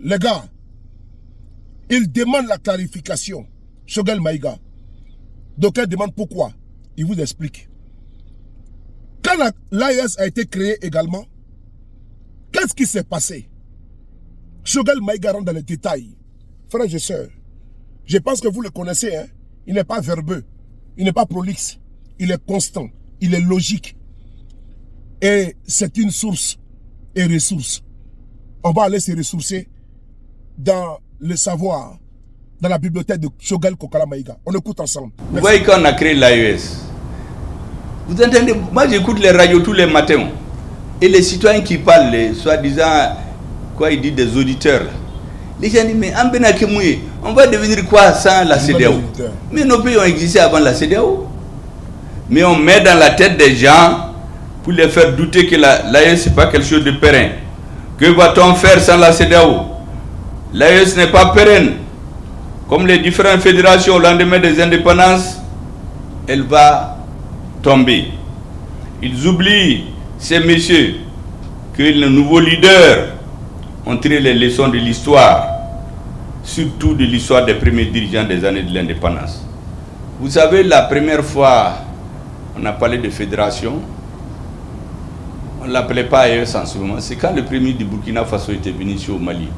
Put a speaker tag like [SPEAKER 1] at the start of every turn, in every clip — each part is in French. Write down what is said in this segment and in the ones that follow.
[SPEAKER 1] Les gars, ils demandent la clarification. Choguel Maïga. Donc elle demande pourquoi. Il vous explique. Quand l'AES a été créé également, qu'est-ce qui s'est passé? Choguel Maïga rentre dans les détails. Frères et sœurs, je pense que vous le connaissez. Hein? Il n'est pas verbeux, il n'est pas prolixe, il est constant, il est logique. Et c'est une source et ressource. On va aller se ressourcer dans le savoir, dans la bibliothèque de Choguel Kokala Maïga. On écoute ensemble.
[SPEAKER 2] Merci. Vous voyez quand on a créé l'AES, vous entendez, moi j'écoute les radios tous les matins. Et les citoyens qui parlent, soi-disant, quoi ils disent des auditeurs, là. Les gens disent, mais on va devenir quoi sans la CEDEAO? Mais nos pays ont existé avant la CEDEAO. Mais on met dans la tête des gens pour les faire douter que l'AES n'est pas quelque chose de pérenne. Que va-t-on faire sans la CEDEAO? L'AES n'est pas pérenne. Comme les différentes fédérations au lendemain des indépendances, elle va tomber. Ils oublient, ces messieurs, que les nouveaux leaders ont tiré les leçons de l'histoire, surtout de l'histoire des premiers dirigeants des années de l'indépendance. Vous savez, la première fois, on a parlé de fédération, on ne l'appelait pas AES en ce moment, c'est quand le premier du Burkina Faso était venu ici au Mali,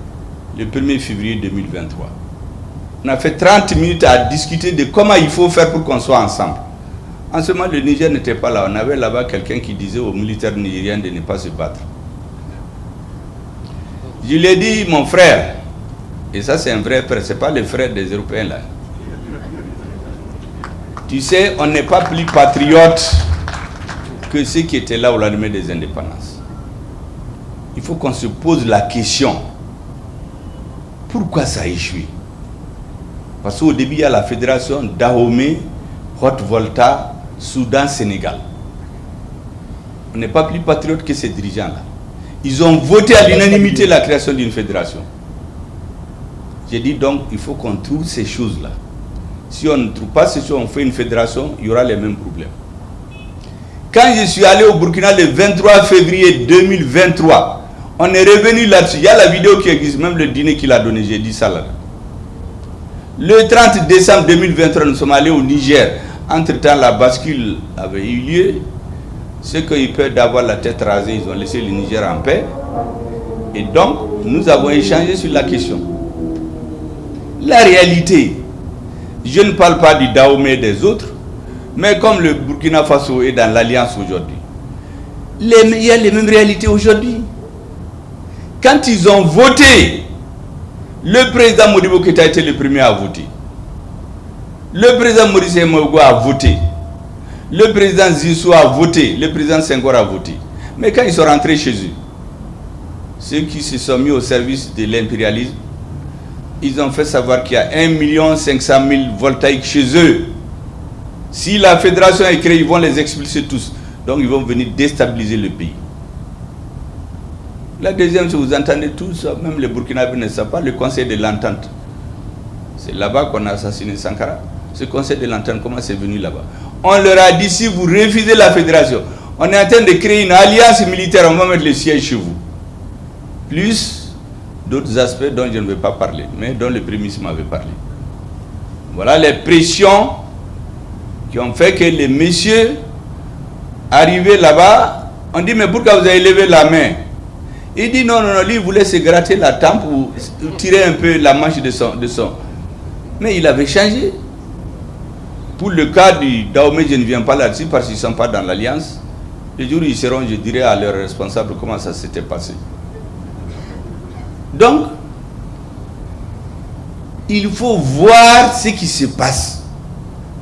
[SPEAKER 2] le 1er février 2023. On a fait 30 minutes à discuter de comment il faut faire pour qu'on soit ensemble. En ce moment, le Niger n'était pas là. On avait là-bas quelqu'un qui disait aux militaires nigériens de ne pas se battre. Je lui ai dit, mon frère, et ça c'est un vrai frère, ce n'est pas le frère des Européens là. Tu sais, on n'est pas plus patriote que ceux qui étaient là au lendemain des indépendances. Il faut qu'on se pose la question, pourquoi ça a échoué? Parce qu'au début, il y a la fédération Dahomey, Haute-Volta, Soudan, Sénégal. On n'est pas plus patriote que ces dirigeants-là. Ils ont voté à l'unanimité la création d'une fédération. J'ai dit donc, il faut qu'on trouve ces choses-là. Si on ne trouve pas ces choses, on fait une fédération, il y aura les mêmes problèmes. Quand je suis allé au Burkina le 23 février 2023, on est revenu là-dessus. Il y a la vidéo qui existe, même le dîner qu'il a donné, j'ai dit ça là. Le 30 décembre 2023, nous sommes allés au Niger. Entre-temps, la bascule avait eu lieu. Ceux qui ont eu peur d'avoir la tête rasée, ils ont laissé le Niger en paix. Et donc, nous avons échangé sur la question. La réalité, je ne parle pas du Dahomey et des autres, mais comme le Burkina Faso est dans l'alliance aujourd'hui, il y a les mêmes réalités aujourd'hui. Quand ils ont voté, le président Modibo Keïta a été le premier à voter. Le président Maurice Mogo a voté. Le président Zissou a voté. Le président Senghor a voté. Mais quand ils sont rentrés chez eux, ceux qui se sont mis au service de l'impérialisme, ils ont fait savoir qu'il y a 1 500 000 voltaïques chez eux. Si la fédération est créée, ils vont les expulser tous. Donc ils vont venir déstabiliser le pays. La deuxième, si vous entendez tout ça, même les Burkinabés ne savent pas, le conseil de l'entente. C'est là-bas qu'on a assassiné Sankara. Ce conseil de l'entente, comment c'est venu là-bas? On leur a dit, si vous refusez la fédération, on est en train de créer une alliance militaire, on va mettre le siège chez vous. Plus d'autres aspects dont je ne vais pas parler, mais dont le Premier ministre m'avait parlé. Voilà les pressions qui ont fait que les messieurs arrivés là-bas, on dit, mais pourquoi vous avez levé la main? Il dit non, lui il voulait se gratter la tempe ou tirer un peu la manche de son. Mais il avait changé. Pour le cas du Dahomey, je ne viens pas là-dessus parce qu'ils ne sont pas dans l'alliance. Le jour où ils seront, je dirai à leurs responsables comment ça s'était passé. Donc, il faut voir ce qui se passe.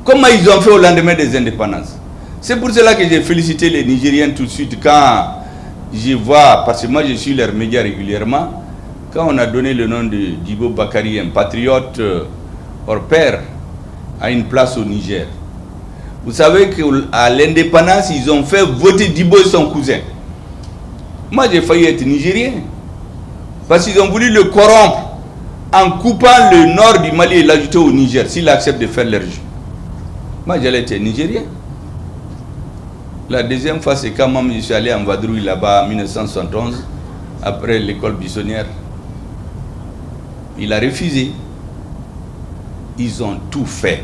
[SPEAKER 2] Comment ils ont fait au lendemain des indépendances. C'est pour cela que j'ai félicité les Nigériens tout de suite quand je vois, parce que moi je suis leurs médias régulièrement, quand on a donné le nom de Djibo Bakary, un patriote hors pair, à une place au Niger. Vous savez qu'à l'indépendance, ils ont fait voter Djibo et son cousin. Moi j'ai failli être Nigérien. Parce qu'ils ont voulu le corrompre en coupant le nord du Mali et l'ajouter au Niger, s'il accepte de faire leur jeu. Moi j'allais être Nigérien. La deuxième fois, c'est quand même je suis allé en vadrouille là-bas en 1971. après l'école buissonnière. Il a refusé. Ils ont tout fait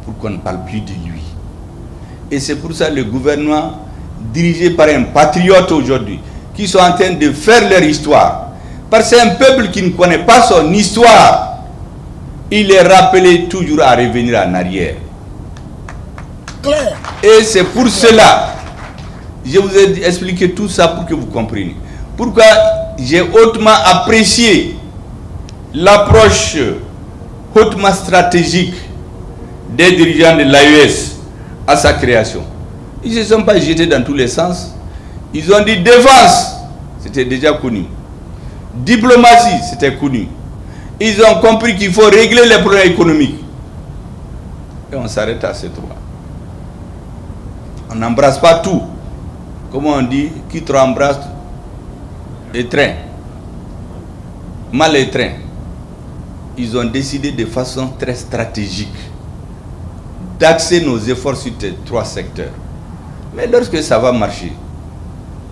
[SPEAKER 2] pour qu'on ne parle plus de lui. Et c'est pour ça que le gouvernement, dirigé par un patriote aujourd'hui, qui sont en train de faire leur histoire. Parce que c'est un peuple qui ne connaît pas son histoire. Il est rappelé toujours à revenir en arrière.
[SPEAKER 1] Claire.
[SPEAKER 2] Et c'est pour cela, je vous ai expliqué tout ça pour que vous compreniez. Pourquoi j'ai hautement apprécié l'approche hautement stratégique des dirigeants de l'AES à sa création. Ils ne se sont pas jetés dans tous les sens. Ils ont dit défense, c'était déjà connu. Diplomatie, c'était connu. Ils ont compris qu'il faut régler les problèmes économiques. Et on s'arrête à ces trois. On n'embrasse pas tout. Comment on dit, qui trop embrasse étreint. Mal étreint. Ils ont décidé de façon très stratégique d'axer nos efforts sur ces trois secteurs. Mais lorsque ça va marcher,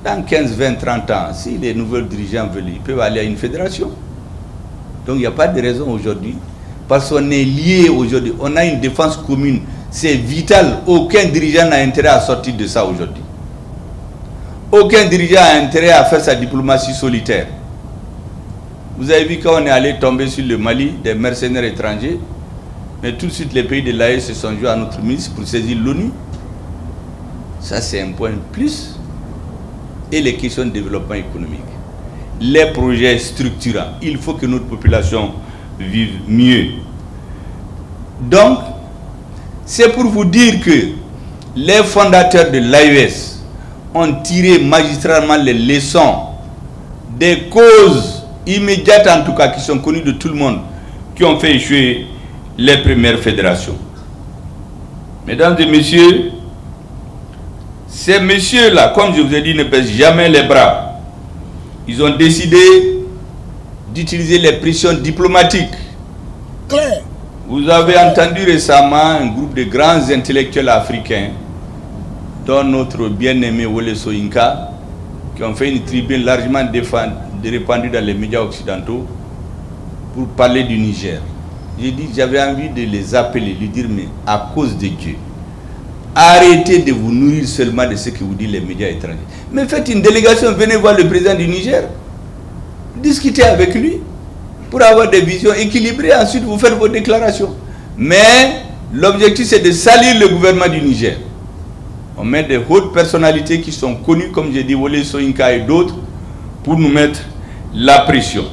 [SPEAKER 2] dans 15, 20, 30 ans, si les nouveaux dirigeants veulent, ils peuvent aller à une fédération. Donc il n'y a pas de raison aujourd'hui, parce qu'on est liés aujourd'hui, on a une défense commune, c'est vital, aucun dirigeant n'a intérêt à sortir de ça aujourd'hui. Aucun dirigeant n'a intérêt à faire sa diplomatie solitaire. Vous avez vu quand on est allé tomber sur le Mali, des mercenaires étrangers, mais tout de suite les pays de l'AE se sont joués à notre ministre pour saisir l'ONU. Ça c'est un point de plus. Et les questions de développement économique. Les projets structurants. Il faut que notre population vive mieux. Donc, c'est pour vous dire que les fondateurs de l'AES ont tiré magistralement les leçons des causes immédiates, en tout cas, qui sont connues de tout le monde, qui ont fait échouer les premières fédérations. Mesdames et messieurs, ces messieurs-là, comme je vous ai dit, ne baissent jamais les bras. Ils ont décidé d'utiliser les pressions diplomatiques.
[SPEAKER 1] Claire.
[SPEAKER 2] Vous avez entendu récemment un groupe de grands intellectuels africains, dont notre bien-aimé Wole Soyinka, qui ont fait une tribune largement répandue dans les médias occidentaux pour parler du Niger. J'ai dit, j'avais envie de les appeler, lui dire, mais à cause de Dieu, arrêtez de vous nourrir seulement de ce que vous disent les médias étrangers. Mais faites une délégation, venez voir le président du Niger. Discutez avec lui pour avoir des visions équilibrées. Ensuite, vous faites vos déclarations. Mais l'objectif, c'est de salir le gouvernement du Niger. On met des hautes personnalités qui sont connues, comme j'ai dit, Wole Soyinka et d'autres, pour nous mettre la pression.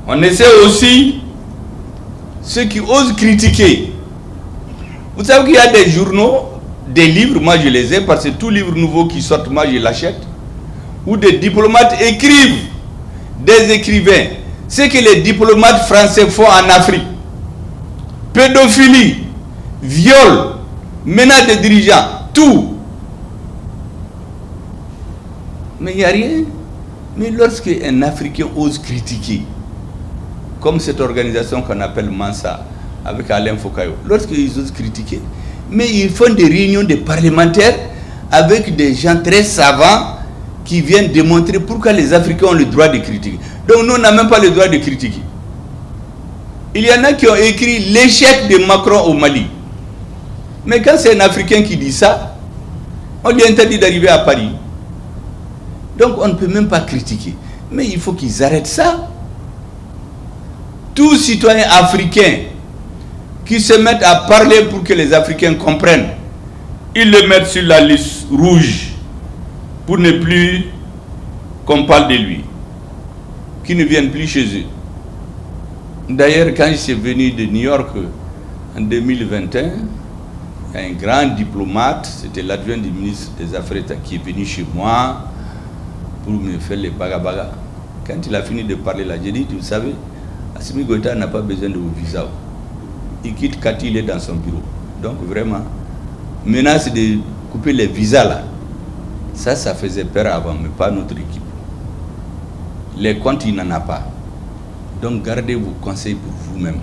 [SPEAKER 2] On essaie aussi, ceux qui osent critiquer. Vous savez qu'il y a des journaux, des livres, moi je les ai, parce que tout livre nouveau qui sort, moi je l'achète, où des diplomates écrivent, des écrivains, ce que les diplomates français font en Afrique. Pédophilie, viol, menace des dirigeants, tout. Mais il n'y a rien. Mais lorsque un Africain ose critiquer, comme cette organisation qu'on appelle Mansa, avec Alain Fokayo, lorsqu'ils osent critiquer, mais ils font des réunions de parlementaires avec des gens très savants qui viennent démontrer pourquoi les Africains ont le droit de critiquer. Donc nous, on n'a même pas le droit de critiquer. Il y en a qui ont écrit l'échec de Macron au Mali. Mais quand c'est un Africain qui dit ça, on lui interdit d'arriver à Paris. Donc on ne peut même pas critiquer. Mais il faut qu'ils arrêtent ça. Tout citoyen africain qui se mettent à parler pour que les Africains comprennent, ils le mettent sur la liste rouge pour ne plus qu'on parle de lui, qu'ils ne viennent plus chez eux. D'ailleurs, quand je suis venu de New York en 2021, il y a un grand diplomate, c'était l'adjoint du ministre des Affaires étrangères, qui est venu chez moi pour me faire les baga-baga. Quand il a fini de parler là, j'ai dit, vous savez, Assimi Goïta n'a pas besoin de vos visas. Il quitte Kati, il est dans son bureau. Donc vraiment, menace de couper les visas là, ça faisait peur avant, mais pas notre équipe. Les comptes, il n'en a pas. Donc gardez vos conseils pour vous-même.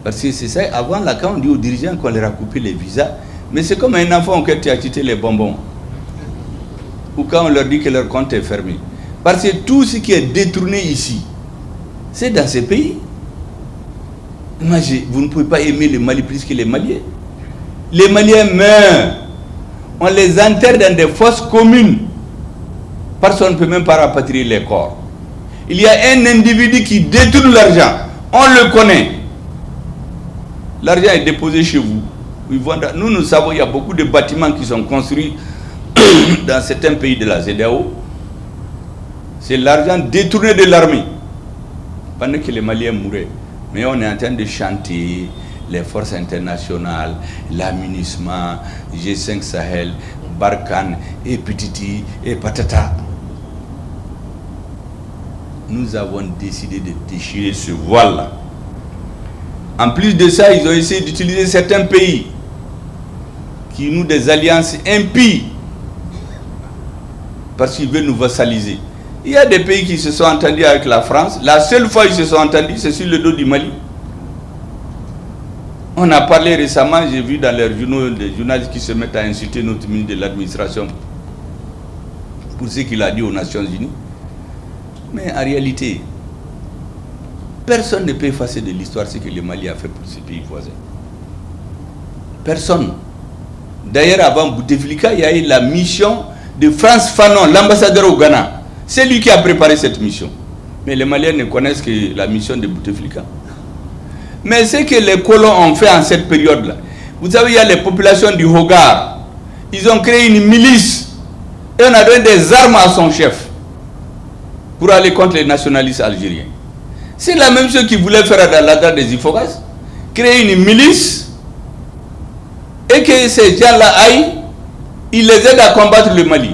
[SPEAKER 2] Parce que c'est ça, avant là, quand on dit aux dirigeants qu'on leur a coupé les visas, mais c'est comme un enfant auquel tu as quitté les bonbons. ou quand on leur dit que leur compte est fermé. Parce que tout ce qui est détourné ici, c'est dans ces pays. Moi, vous ne pouvez pas aimer le Mali plus que les Maliens. Les Maliens meurent. On les enterre dans des fosses communes. Personne ne peut même pas rapatrier les corps. Il y a un individu qui détourne l'argent. On le connaît. L'argent est déposé chez vous. Nous savons qu'il y a beaucoup de bâtiments qui sont construits dans certains pays de la CEDEAO. C'est l'argent détourné de l'armée. Pendant que les Maliens mouraient. Mais on est en train de chanter les forces internationales, l'amunissement, G5 Sahel, Barkhane, et Pititi, et Patata. Nous avons décidé de déchirer ce voile-là. En plus de ça, ils ont essayé d'utiliser certains pays qui nouent des alliances impies parce qu'ils veulent nous vassaliser. Il y a des pays qui se sont entendus avec la France. La seule fois qu'ils se sont entendus, c'est sur le dos du Mali. On a parlé récemment, j'ai vu dans les journaux des journalistes qui se mettent à insulter notre ministre de l'administration pour ce qu'il a dit aux Nations Unies. Mais en réalité, personne ne peut effacer de l'histoire ce que le Mali a fait pour ses pays voisins. Personne. D'ailleurs, avant Bouteflika, il y a eu la mission de Frantz Fanon, l'ambassadeur au Ghana. C'est lui qui a préparé cette mission. Mais les Maliens ne connaissent que la mission de Bouteflika. Mais ce que les colons ont fait en cette période-là, vous savez, il y a les populations du Hogar. Ils ont créé une milice et on a donné des armes à son chef pour aller contre les nationalistes algériens. C'est la même chose qu'ils voulaient faire dans l'Adar des Ifogas, créer une milice et que ces gens-là aillent, ils les aident à combattre le Mali.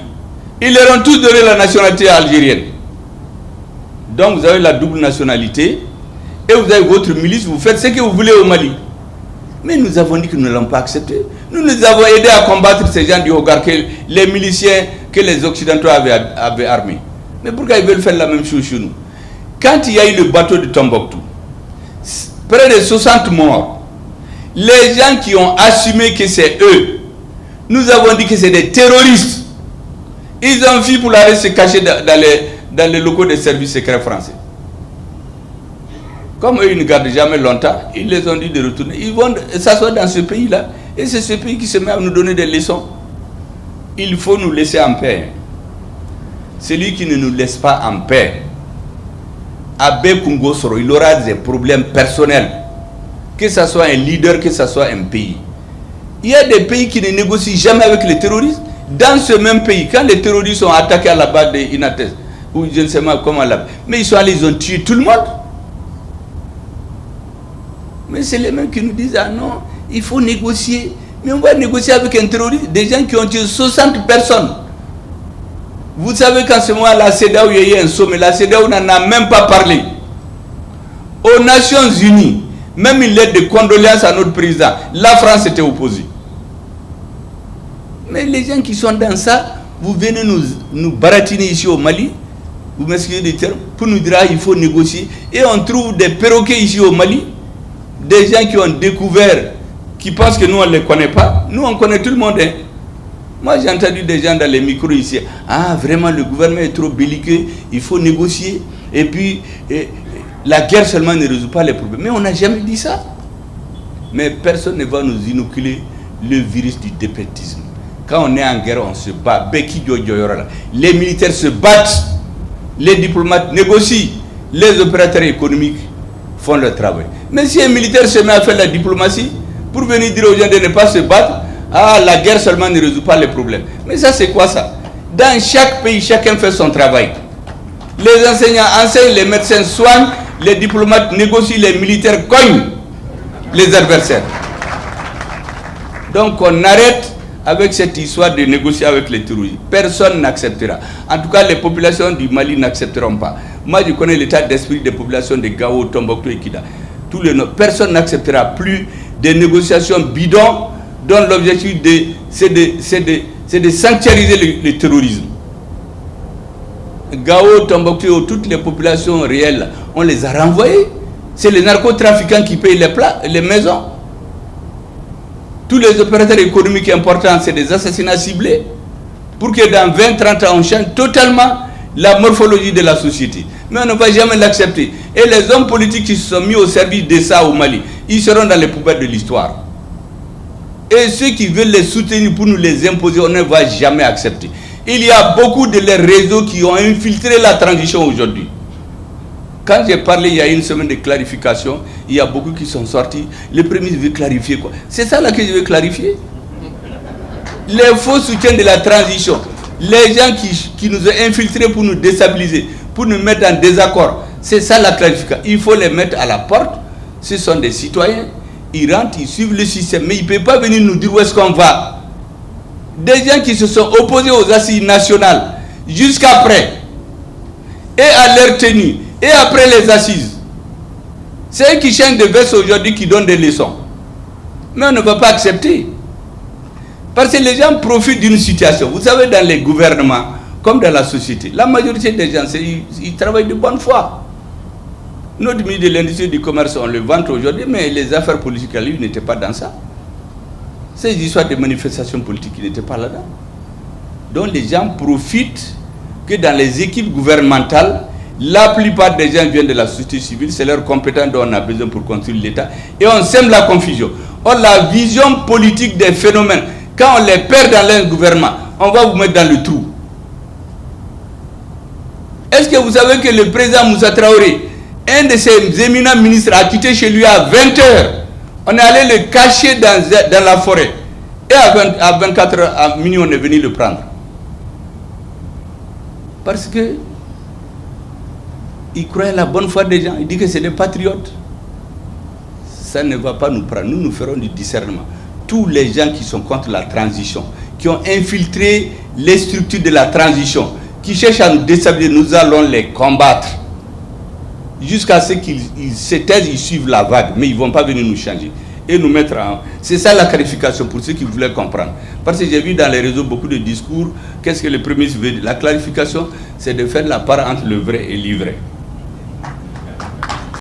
[SPEAKER 2] Ils leur ont tous donné la nationalité algérienne. Donc vous avez la double nationalité et vous avez votre milice, vous faites ce que vous voulez au Mali. Mais nous avons dit que nous ne l'avons pas accepté. Nous avons aidé à combattre ces gens du Hogar, les miliciens que les Occidentaux avaient armés. Mais pourquoi ils veulent faire la même chose chez nous? Quand il y a eu le bateau de Tombouctou, près de 60 morts, les gens qui ont assumé que c'est eux, nous avons dit que c'est des terroristes. Ils ont fui pour aller se cacher dans les locaux des services secrets français. Comme eux, ils ne gardent jamais longtemps, ils les ont dit de retourner. Ils vont s'asseoir dans ce pays-là. Et c'est ce pays qui se met à nous donner des leçons. Il faut nous laisser en paix. Celui qui ne nous laisse pas en paix, Abbé Koungo Soro, il aura des problèmes personnels. Que ce soit un leader, que ce soit un pays. Il y a des pays qui ne négocient jamais avec les terroristes. Dans ce même pays, quand les terroristes sont attaqués à la base de Inates, ou je ne sais pas comment là, mais ils sont allés, ils ont tué tout le monde. Mais c'est les mêmes qui nous disent, ah non, il faut négocier. Mais on va négocier avec un terroriste, des gens qui ont tué 60 personnes. Vous savez qu'en ce moment, la CEDEAO, il y a eu un sommet, la CEDEAO n'en a même pas parlé. Aux Nations Unies, même une lettre de condoléances à notre président, la France était opposée. Mais les gens qui sont dans ça, vous venez nous baratiner ici au Mali, vous m'excusez du terme, pour nous dire qu'il faut négocier. Et on trouve des perroquets ici au Mali, des gens qui ont découvert, qui pensent que nous on ne les connaît pas. Nous on connaît tout le monde. Hein. Moi j'ai entendu des gens dans les micros ici, ah vraiment le gouvernement est trop belliqueux, il faut négocier. Et puis la guerre seulement ne résout pas les problèmes. Mais on n'a jamais dit ça. Mais personne ne va nous inoculer le virus du dépaitisme. Quand on est en guerre, on se bat. Les militaires se battent, les diplomates négocient, les opérateurs économiques font leur travail. Mais si un militaire se met à faire la diplomatie pour venir dire aux gens de ne pas se battre, ah, la guerre seulement ne résout pas les problèmes. Mais ça, c'est quoi ça? Dans chaque pays, chacun fait son travail. Les enseignants enseignent, les médecins soignent, les diplomates négocient, les militaires cognent les adversaires. Donc on arrête avec cette histoire de négocier avec les terroristes. Personne n'acceptera. En tout cas, les populations du Mali n'accepteront pas. Moi, je connais l'état d'esprit des populations de Gao, Tombouctou et Kida. Personne n'acceptera plus des négociations bidons dont l'objectif c'est de sanctuariser le terrorisme. Gao, Tombouctou, toutes les populations réelles, on les a renvoyées. C'est les narcotrafiquants qui payent les maisons. Tous les opérateurs économiques importants, c'est des assassinats ciblés pour que dans 20-30 ans, on change totalement la morphologie de la société. Mais on ne va jamais l'accepter. Et les hommes politiques qui se sont mis au service de ça au Mali, ils seront dans les poubelles de l'histoire. Et ceux qui veulent les soutenir pour nous les imposer, on ne va jamais accepter. Il y a beaucoup de les réseaux qui ont infiltré la transition aujourd'hui. Quand j'ai parlé il y a une semaine de clarification, il y a beaucoup qui sont sortis. Le premier veut clarifier quoi? C'est ça là que je veux clarifier. Les faux soutiens de la transition, les gens qui nous ont infiltrés pour nous déstabiliser, pour nous mettre en désaccord, c'est ça la clarification. Il faut les mettre à la porte. Ce sont des citoyens. Ils rentrent, ils suivent le système, mais ils ne peuvent pas venir nous dire où est-ce qu'on va. Des gens qui se sont opposés aux assises nationales jusqu'après, et à leur tenue, et après les assises. C'est eux qui changent de veste aujourd'hui, qui donnent des leçons. Mais on ne va pas accepter. Parce que les gens profitent d'une situation. Vous savez, dans les gouvernements, comme dans la société, la majorité des gens, ils travaillent de bonne foi. Notre ministre de l'Industrie et du Commerce, on le vante aujourd'hui, mais les affaires politiques, lui, n'étaient pas dans ça. Ces histoires de manifestations politiques, ils n'étaient pas là-dedans. Donc les gens profitent que dans les équipes gouvernementales, la plupart des gens viennent de la société civile, c'est leur compétence dont on a besoin pour construire l'État, et on sème la confusion. Or, la vision politique des phénomènes, quand on les perd dans leur gouvernement, on va vous mettre dans le trou. Est-ce que vous savez que le président Moussa Traoré, un de ses éminents ministres, a quitté chez lui à 20h. On est allé le cacher dans la forêt. Et à 24h, à minuit, on est venu le prendre. Parce que il croyait la bonne foi des gens. Il dit que c'est des patriotes. Ça ne va pas nous prendre. Nous ferons du discernement. Tous les gens qui sont contre la transition, qui ont infiltré les structures de la transition, qui cherchent à nous déstabiliser, nous allons les combattre. Jusqu'à ce qu'ils se taisent, ils suivent la vague, mais ils ne vont pas venir nous changer et nous mettre en... C'est ça la clarification pour ceux qui voulaient comprendre. Parce que j'ai vu dans les réseaux beaucoup de discours, qu'est-ce que le premier veut dire? La clarification, c'est de faire la part entre le vrai et l'ivraie.